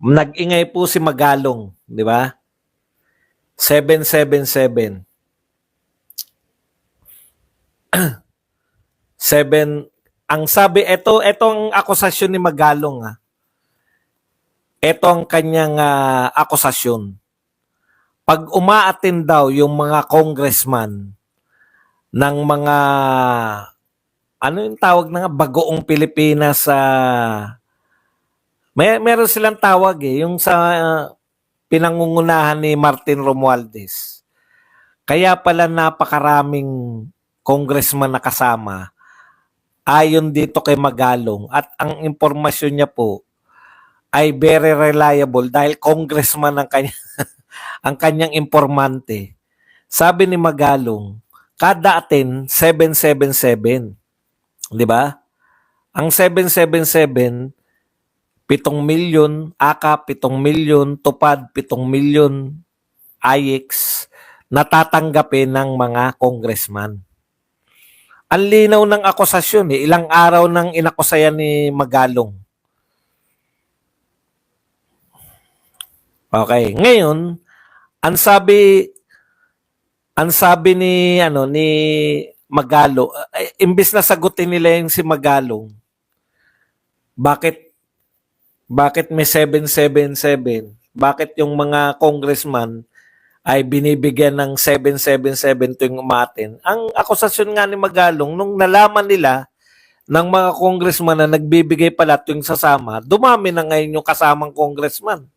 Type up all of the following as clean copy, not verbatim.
Nag-ingay po si Magalong, di ba? 777. 7 ang sabi etong akusasyon ni Magalong Ito ang kanyang akusasyon. Pag umaattend daw yung mga congressman ng mga ano yung tawag na nga bagoong Pilipinas sa meron silang tawag yung sa pinangungunahan ni Martin Romualdez. Kaya pala napakaraming congressman na kasama ayon dito kay Magalong at ang impormasyon niya po ay very reliable dahil congressman ang kanya ang kanyang informante. Sabi ni Magalong, kada atin 777. 'Di ba? Ang 777 7 milyon, AKAP 7 milyon, TUPAD 7 milyon, IX natatanggapin ng mga congressman. Ang linaw ng akusasyon ilang araw nang inakusayan ni Magalong. Okay, ngayon, ang sabi ni Magalong, imbis na sagutin nila yung si Magalong, bakit may 777? Bakit yung mga congressman ay binibigyan ng 777 tuwing umatin? Ang akusasyon nga ni Magalong, nung nalaman nila ng mga congressman na nagbibigay pala tuwing sasama, dumami na ngayon yung kasamang congressman.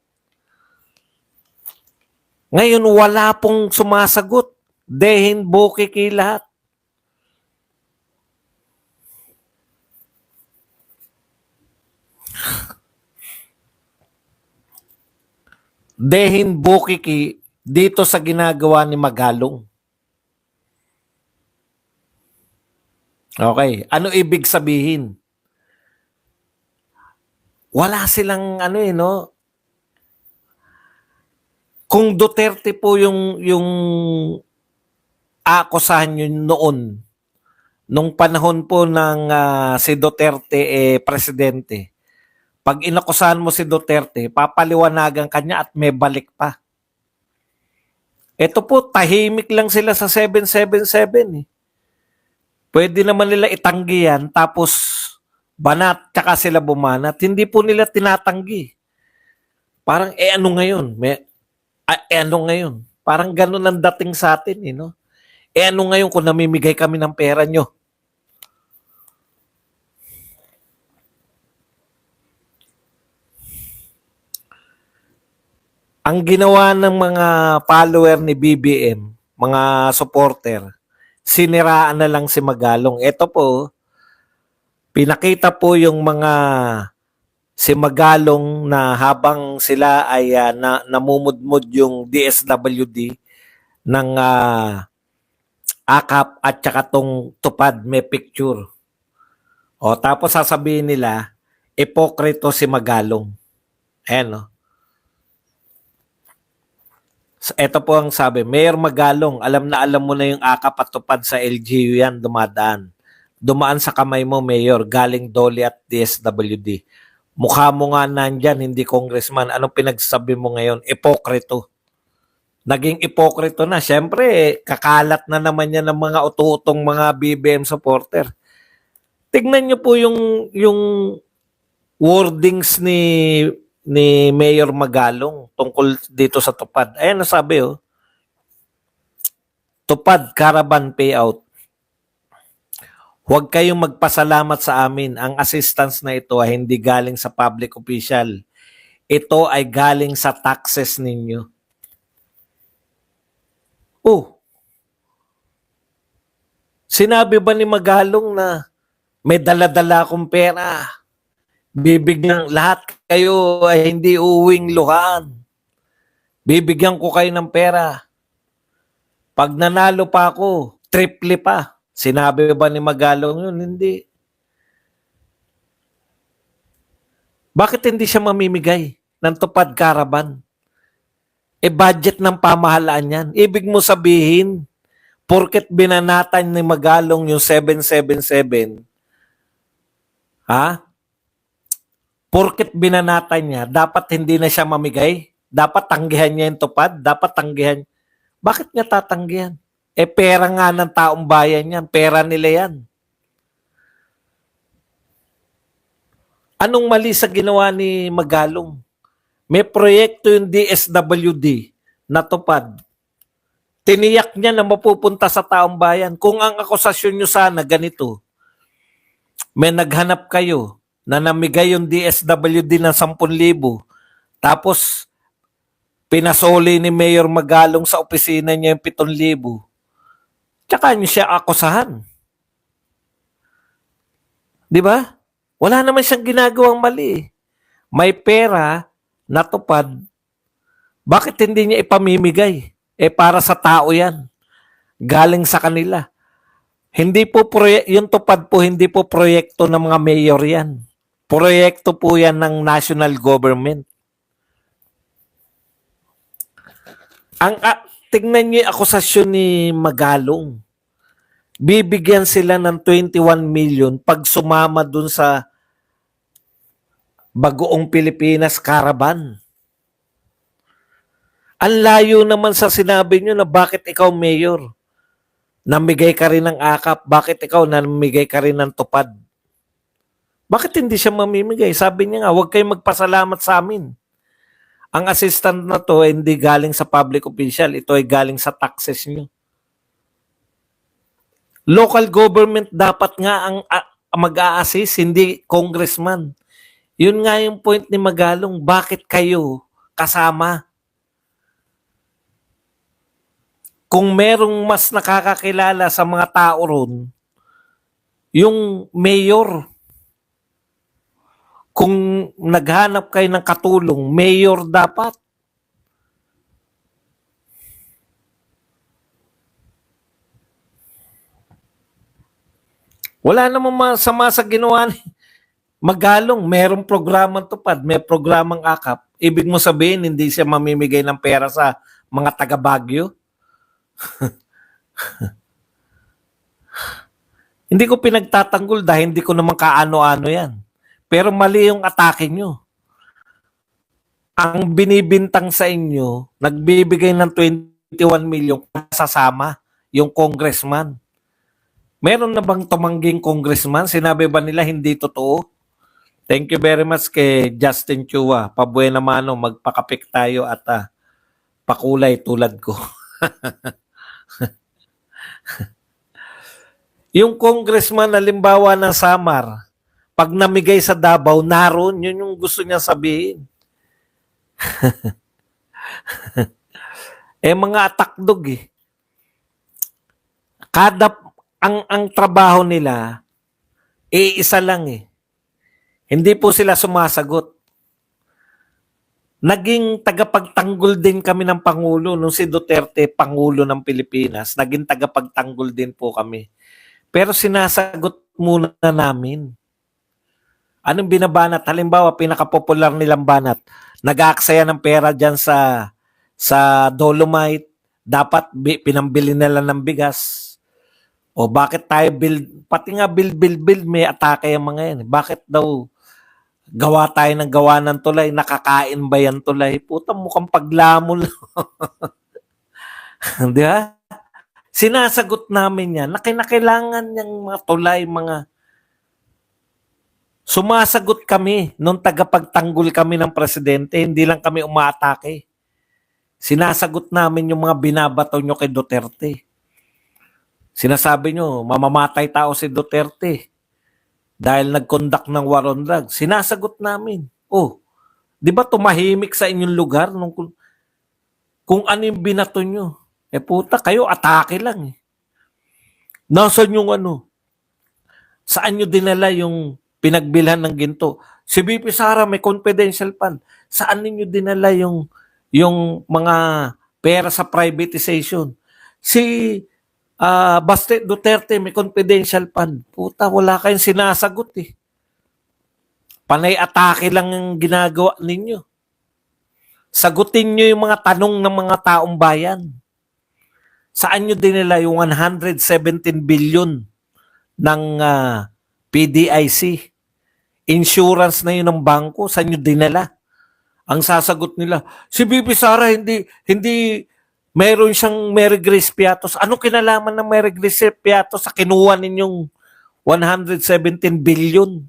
Ngayon, wala pong sumasagot. Dehin, bukiki lahat. Dehin, bukiki dito sa ginagawa ni Magalong. Okay, ano ibig sabihin? Wala silang Kung Duterte po yung akusahan nyo noon, nung panahon po ng si Duterte presidente, pag inakusahan mo si Duterte, papaliwanagan kanya at may balik pa. Ito po, tahimik lang sila sa 777 Pwede naman nila itanggi yan, tapos banat, tsaka sila bumanat. Hindi po nila tinatanggi. Parang, ano ngayon? Ano ngayon? Parang ganun ang dating sa atin, no? Ano ngayon kung namimigay kami ng pera nyo? Ang ginawa ng mga follower ni BBM, mga supporter, siniraan na lang si Magalong. Ito po, pinakita po yung mga si Magalong na habang sila ay namumudmod yung DSWD ng AKAP at saka tong TUPAD may picture. O tapos sasabihin nila, ipokrito si Magalong. Ayan, no? Ito po ang sabi, Mayor Magalong, alam na alam mo na yung AKAP at TUPAD sa LGU yan dumadaan. Dumaan sa kamay mo, Mayor, galing Dole at DSWD. Mukha mo nga nandyan, hindi congressman. Anong pinagsasabi mo ngayon? Ipokrito. Naging ipokrito na. Siyempre, kakalat na naman yan ng mga ututong mga BBM supporter. Tignan nyo po yung wordings ni Mayor Magalong tungkol dito sa TUPAD. Ayan ang sabi, TUPAD caravan payout. Huwag kayong magpasalamat sa amin. Ang assistance na ito ay hindi galing sa public official. Ito ay galing sa taxes ninyo. Sinabi ba ni Magalong na may dala-dala akong pera? Bibigyan lahat kayo ay hindi uuwing luhaan. Bibigyan ko kayo ng pera. Pag nanalo pa ako, triple pa. Sinabi ba ni Magalong yun? Hindi. Bakit hindi siya mamimigay ng TUPAD caravan? Budget ng pamahalaan yan. Ibig mo sabihin, porket binanatan ni Magalong yung 777, porket binanatan niya, dapat hindi na siya mamigay? Dapat tanggihan niya yung tupad? Dapat tanggihan? Bakit niya tatanggihan? Eh, pera nga ng taong bayan yan. Pera nila yan. Anong mali sa ginawa ni Magalong? May proyekto yung DSWD na tupad. Tiniyak niya na mapupunta sa taong bayan. Kung ang akusasyon nyo sana ganito, may naghanap kayo na namigay yung DSWD ng 10,000, tapos pinasoli ni Mayor Magalong sa opisina niya yung 7,000, tsaka niyo siya akusahan. Di ba? Wala naman siyang ginagawang mali. May pera na tupad, bakit hindi niya ipamimigay? Eh, para sa tao yan. Galing sa kanila. Hindi po yung tupad po, hindi po proyekto ng mga mayor yan. Proyekto po yan ng national government. Tingnan niyo yung akusasyon ni Magalong. Bibigyan sila ng 21 million pag sumama dun sa Bagoong Pilipinas Caravan. Ang layo naman sa sinabi nyo na bakit ikaw mayor, namigay ka rin ng akap, bakit ikaw namigay ka rin ng tupad? Bakit hindi siya mamimigay? Sabi niya nga, huwag kayong magpasalamat sa amin. Ang assistant na to hindi galing sa public official, ito ay galing sa taxes nyo. Local government dapat nga ang mag-a-assist, hindi congressman. Yun nga yung point ni Magalong, bakit kayo kasama? Kung merong mas nakakakilala sa mga tao ron, yung mayor. Kung naghanap kayo ng katulong, mayor dapat. Wala namang masama sa ginawa ni Magalong. Merong programang tupad, may programang akap. Ibig mo sabihin, hindi siya mamimigay ng pera sa mga taga Baguio? Hindi ko pinagtatanggol dahil hindi ko naman kaano-ano yan. Pero mali yung atake nyo. Ang binibintang sa inyo, nagbibigay ng 21 million kasama yung congressman. Meron na bang tumangging congressman? Sinabi ba nila hindi totoo? Thank you very much kay Justin Chua. Pabuena mano, magpakapik tayo at pakulay tulad ko. Yung congressman halimbawa ng Samar, pag namigay sa Davao, naroon, yun yung gusto niya sabihin. Mga atakdog eh. Ang trabaho nila, isa lang eh. Hindi po sila sumasagot. Naging tagapagtanggol din kami ng Pangulo nung si Duterte, Pangulo ng Pilipinas. Naging tagapagtanggol din po kami. Pero sinasagot muna namin. Anong binabanat? Halimbawa, pinakapopular nilang banat. Nag-aaksaya ng pera dyan sa Dolomite. Dapat pinambili nila ng bigas. O bakit tayo pati nga bill, may atake yung mga yan. Bakit daw gawa tayo ng gawa ng tulay? Nakakain ba yan tulay? Puta, mukhang paglamol. Di ba? Sinasagot namin yan. Kinakailangan yung mga tulay, mga sumasagot kami nung tagapagtanggol kami ng presidente. Hindi lang kami umaatake. Sinasagot namin yung mga binabato nyo kay Duterte. Sinasabi nyo, mamamatay tao si Duterte dahil nag-conduct ng war on drugs. Sinasagot namin. Oh, di ba tumahimik sa inyong lugar kung ano yung binato nyo? Puta, kayo atake lang eh. Nasaan yung ano? Saan nyo dinala yung pinagbilhan ng ginto? Si BP Sara may confidential fund. Saan ninyo dinala yung mga pera sa privatization? Si Baste Duterte may confidential fund. Puta, wala kayong sinasagot eh. Panay atake lang yung ginagawa ninyo. Sagutin nyo yung mga tanong ng mga taong bayan. Saan nyo dinala yung 117 billion ng PDIC? insurance na yun ng bangko, saan nyo dinala? Ang sasagot nila, si VP Sara hindi meron siyang Mary Grace Piatos. Ano kinalaman ng Mary Grace Piatos sa kinuha ninyong 117 billion?